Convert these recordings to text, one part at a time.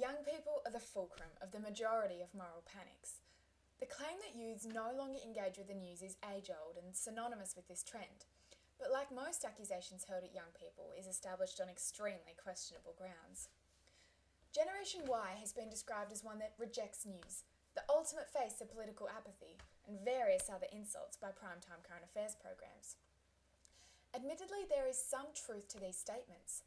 young people are the fulcrum of the majority of moral panics. The claim that youths no longer engage with the news is age-old and synonymous with this trend, but like most accusations hurled at young people, is established on extremely questionable grounds. Generation Y has been described as one that rejects news, the ultimate face of political apathy, and various other insults by primetime current affairs programs. Admittedly, there is some truth to these statements.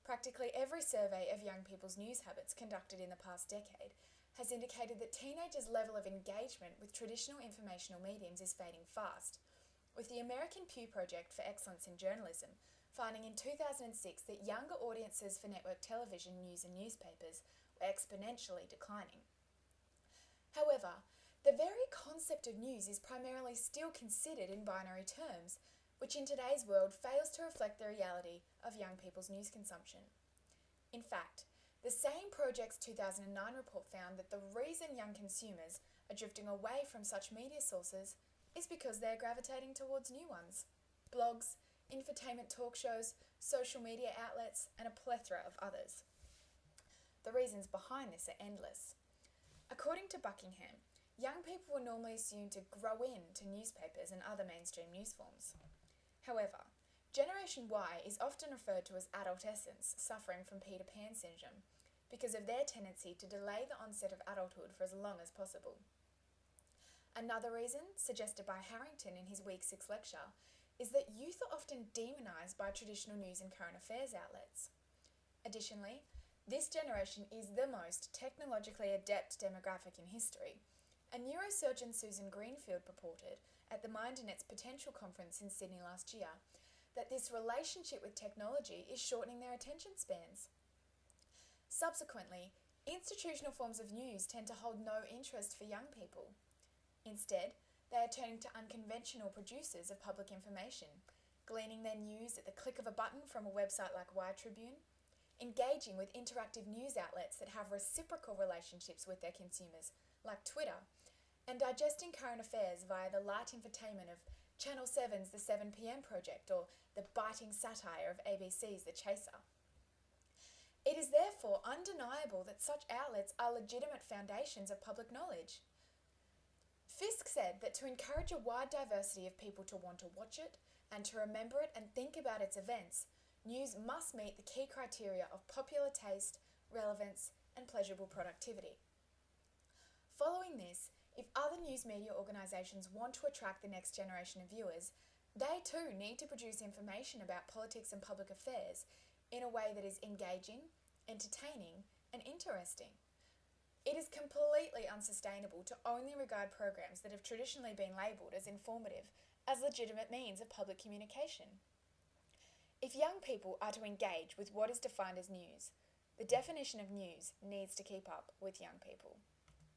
Practically every survey of young people's news habits conducted in the past decade has indicated that teenagers' level of engagement with traditional informational mediums is fading fast, with the American Pew Project for Excellence in Journalism finding in 2006 that younger audiences for network television, news and newspapers were exponentially declining. However, the very concept of news is primarily still considered in binary terms, which in today's world fails to reflect the reality of young people's news consumption. In fact, the same project's 2009 report found that the reason young consumers are drifting away from such media sources is because they're gravitating towards new ones: blogs, infotainment talk shows, social media outlets, and a plethora of others. The reasons behind this are endless. According to Buckingham, young people were normally assumed to grow into newspapers and other mainstream news forms. However, Generation Y is often referred to as adolescents suffering from Peter Pan syndrome because of their tendency to delay the onset of adulthood for as long as possible. Another reason, suggested by Harrington in his Week 6 lecture, is that youth are often demonised by traditional news and current affairs outlets. Additionally, this generation is the most technologically adept demographic in history, and neurosurgeon Susan Greenfield purported at the Mind and Its Potential conference in Sydney last year that this relationship with technology is shortening their attention spans. Subsequently, institutional forms of news tend to hold no interest for young people. Instead, they are turning to unconventional producers of public information, gleaning their news at the click of a button from a website like Y Tribune, engaging with interactive news outlets that have reciprocal relationships with their consumers, like Twitter, and digesting current affairs via the light infotainment of Channel 7's The 7pm Project or the biting satire of ABC's The Chaser. It is therefore undeniable that such outlets are legitimate foundations of public knowledge. Fisk said that to encourage a wide diversity of people to want to watch it and to remember it and think about its events, news must meet the key criteria of popular taste, relevance, and pleasurable productivity. Following this, if other news media organisations want to attract the next generation of viewers, they too need to produce information about politics and public affairs in a way that is engaging, entertaining, and interesting. It is completely unsustainable to only regard programs that have traditionally been labelled as informative as legitimate means of public communication. If young people are to engage with what is defined as news, the definition of news needs to keep up with young people.